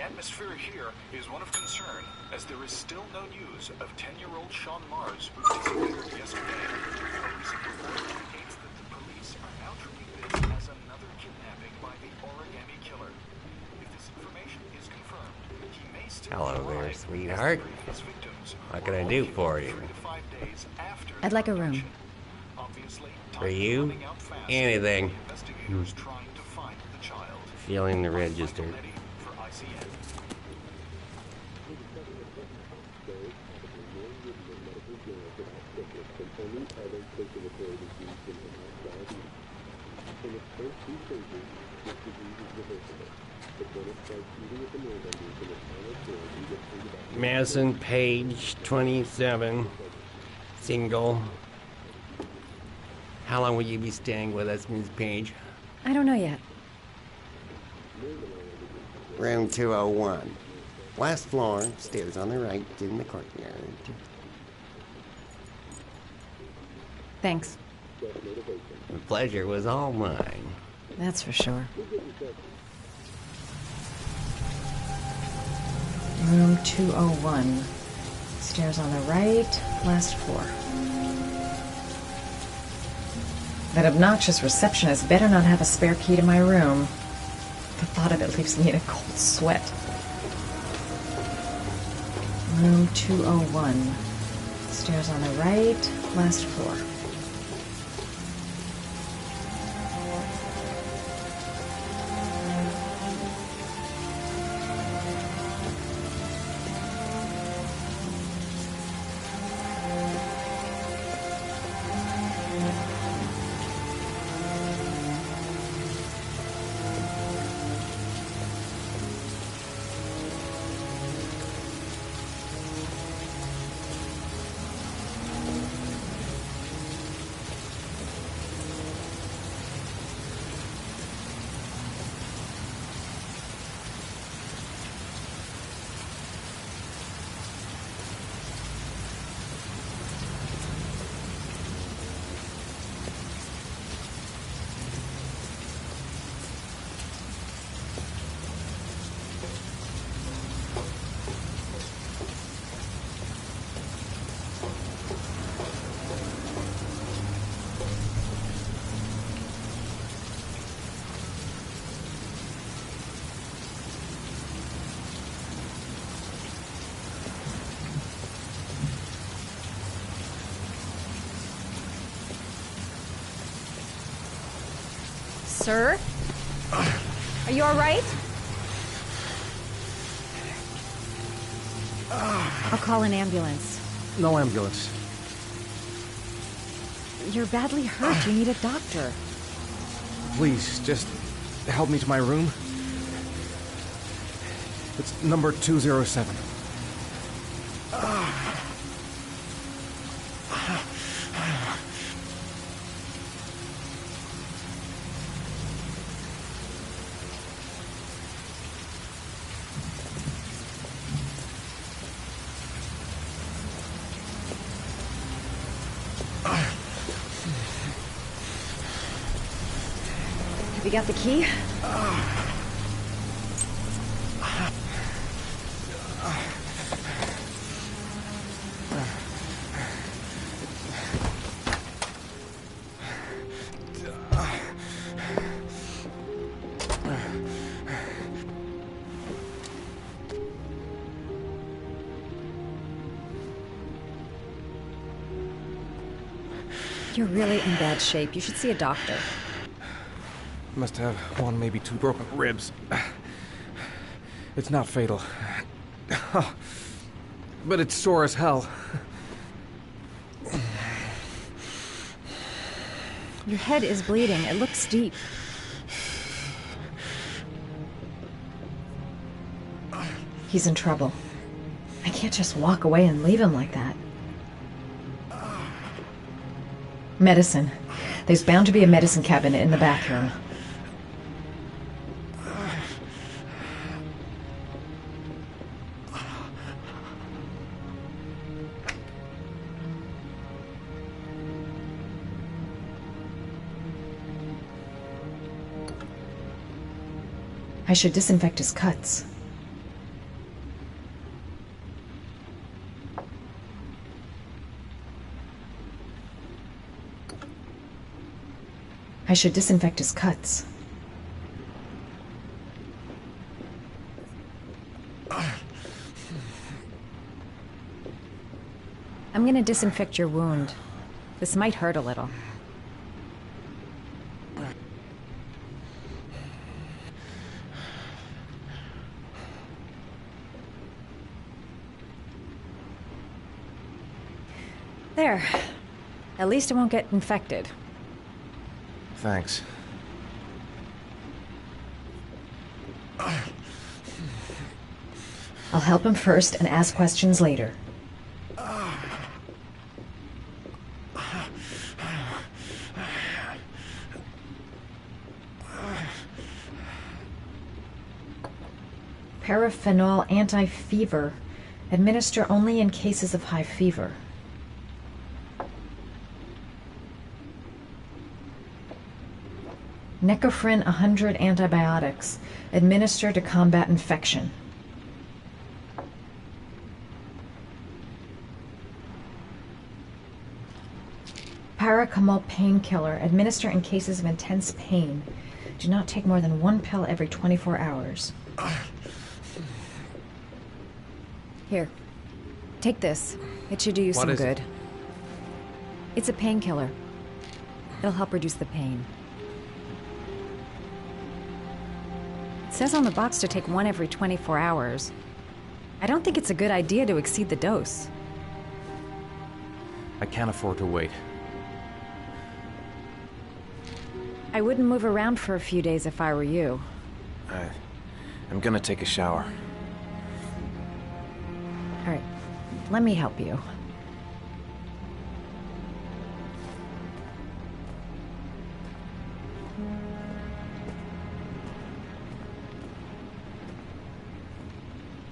atmosphere here is one of concern, as there is still no news of 10-year-old Sean Mars, who disappeared yesterday. A recent report indicates that the police are now treating this as another kidnapping by the origami killer. If this information is confirmed, he may still Hello there, survive, sweetheart. as the previous victims What were can I all do killed for you? 3 to 5 days after I'd like a room. Obviously, For time is you? running out fast. Anything. Investigators trying to find the child. Feeling the register. For ICN. Madison Page, 27, single. How long will you be staying with us, Ms. Page? I don't know yet. Room 201. Last floor, stairs on the right, in the courtyard. Thanks. The pleasure was all mine. That's for sure. Room 201. Stairs on the right, last floor. That obnoxious receptionist better not have a spare key to my room. The thought of it leaves me in a cold sweat. Room 201. Stairs on the right, last floor. Sir? Are you all right? I'll call an ambulance. No ambulance. You're badly hurt. You need a doctor. Please, just help me to my room. It's number 207. Have you got the key? You're really in bad shape. You should see a doctor. Must have 1, maybe 2 broken ribs. It's not fatal. But it's sore as hell. Your head is bleeding. It looks deep. He's in trouble. I can't just walk away and leave him like that. Medicine. There's bound to be a medicine cabinet in the bathroom. I should disinfect his cuts. I should disinfect his cuts. I'm gonna disinfect your wound. This might hurt a little. There. At least it won't get infected. Thanks. I'll help him first and ask questions later. Paraphenol anti-fever. Administer only in cases of high fever. Necophren 100 antibiotics. Administer to combat infection. Paracetamol painkiller. Administer in cases of intense pain. Do not take more than 1 pill every 24 hours. Here. Take this. It should do you some good. It's a painkiller. It'll help reduce the pain. It says on the box to take 1 every 24 hours. I don't think it's a good idea to exceed the dose. I can't afford to wait. I wouldn't move around for a few days if I were you. I'm gonna take a shower. All right, let me help you.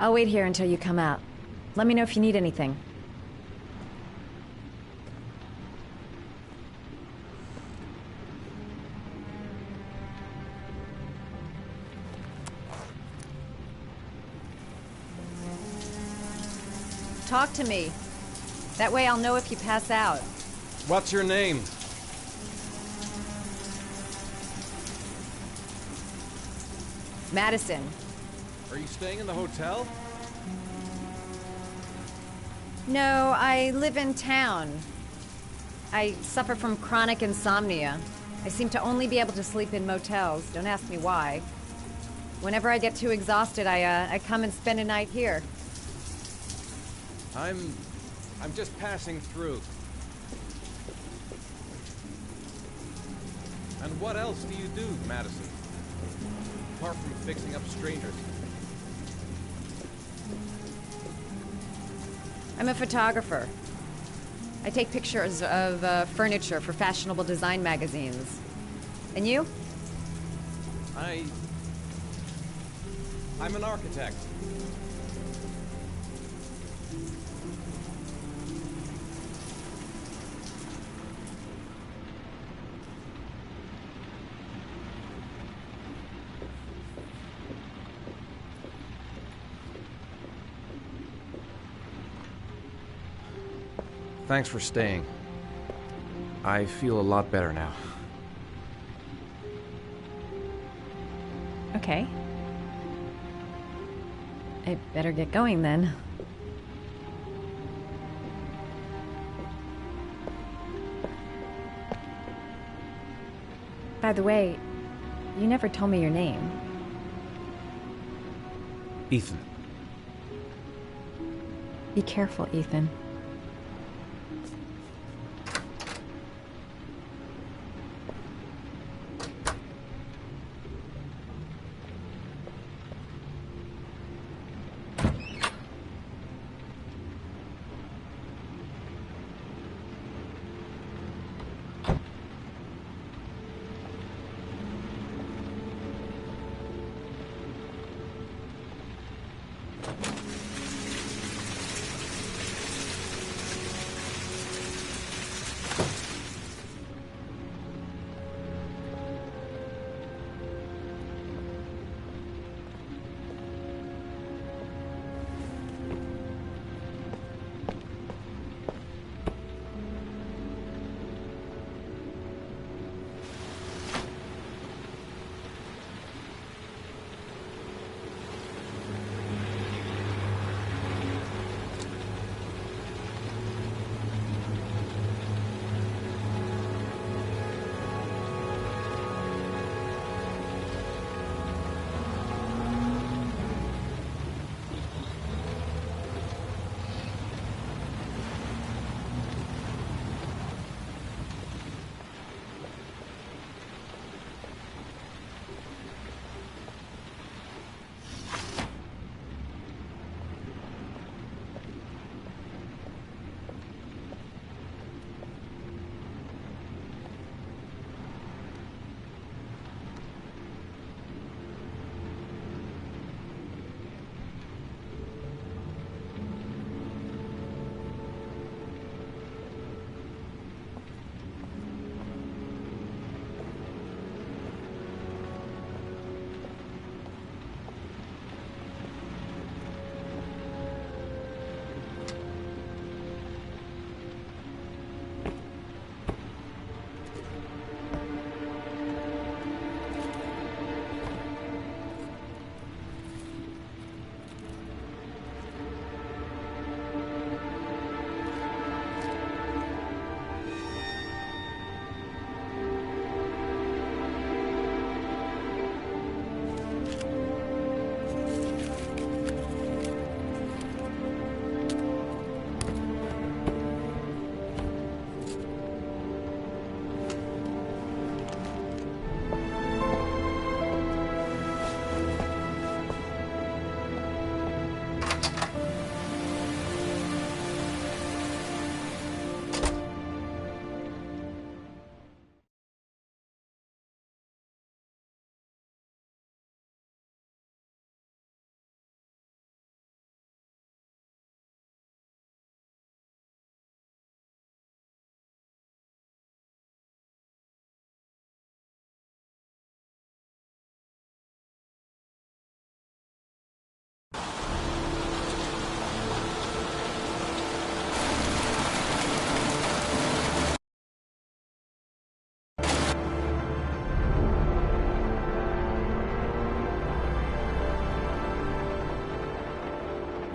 I'll wait here until you come out. Let me know if you need anything. Talk to me. That way I'll know if you pass out. What's your name? Madison. Are you staying in the hotel? No, I live in town. I suffer from chronic insomnia. I seem to only be able to sleep in motels. Don't ask me why. Whenever I get too exhausted, I come and spend a night here. I'm just passing through. And what else do you do, Madison? Apart from fixing up strangers. I'm a photographer. I take pictures of furniture for fashionable design magazines. And you? I'm an architect. Thanks for staying. I feel a lot better now. Okay. I'd better get going then. By the way, you never told me your name. Ethan. Be careful, Ethan.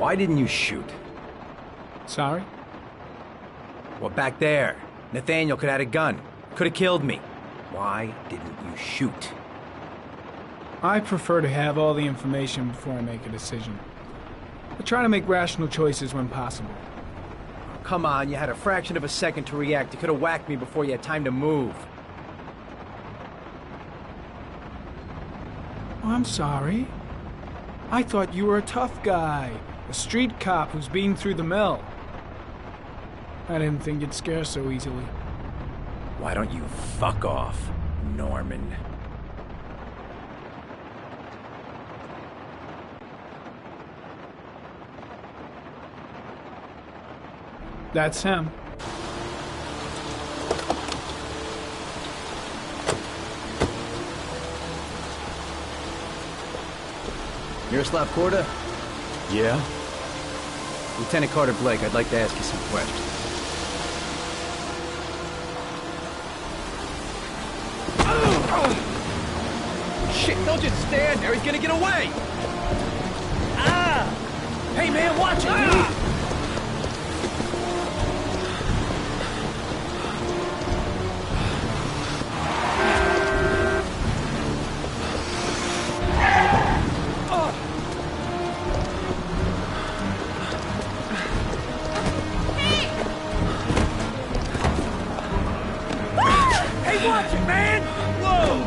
Why didn't you shoot? Sorry? Well, back there, Nathaniel could have had a gun. Could have killed me. Why didn't you shoot? I prefer to have all the information before I make a decision. I try to make rational choices when possible. Come on, you had a fraction of a second to react. You could have whacked me before you had time to move. Oh, I'm sorry. I thought you were a tough guy, a street cop who's been through the mill. I didn't think you'd scare so easily. Why don't you fuck off, Norman? That's him. Miroslav Korda? Yeah? Lieutenant Carter Blake, I'd like to ask you some questions. Shit, don't just stand there. He's gonna get away! Ah! Hey, man, watch it! Ah! Hey, watch it, man! Whoa!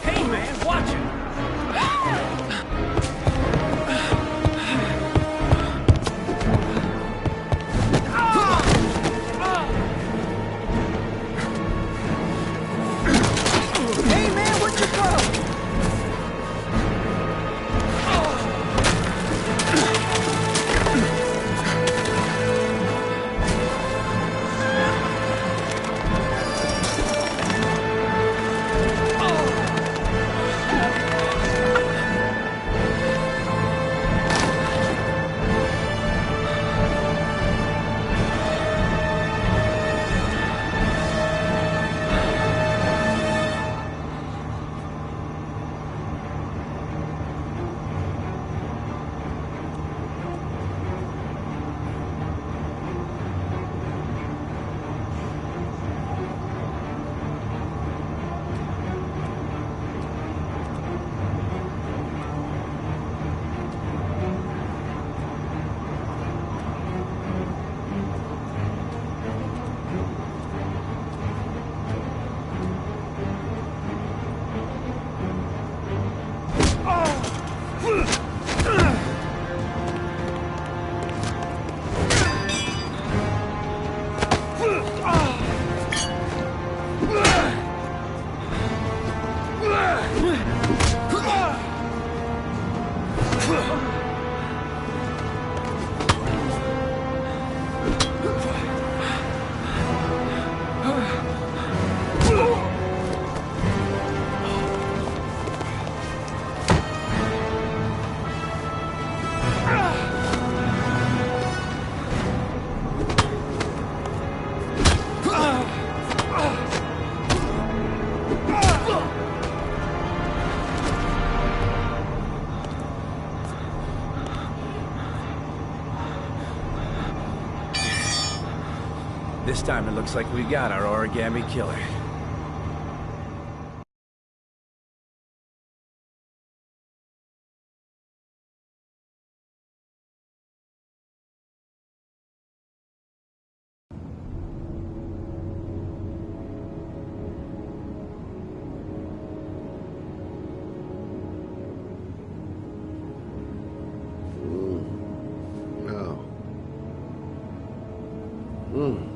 Hey, man, watch it! Hey, man, where'd you go? This time it looks like we got our origami killer. No. Mm.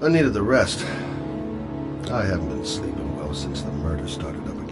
I needed the rest. I haven't been sleeping well since the murder started up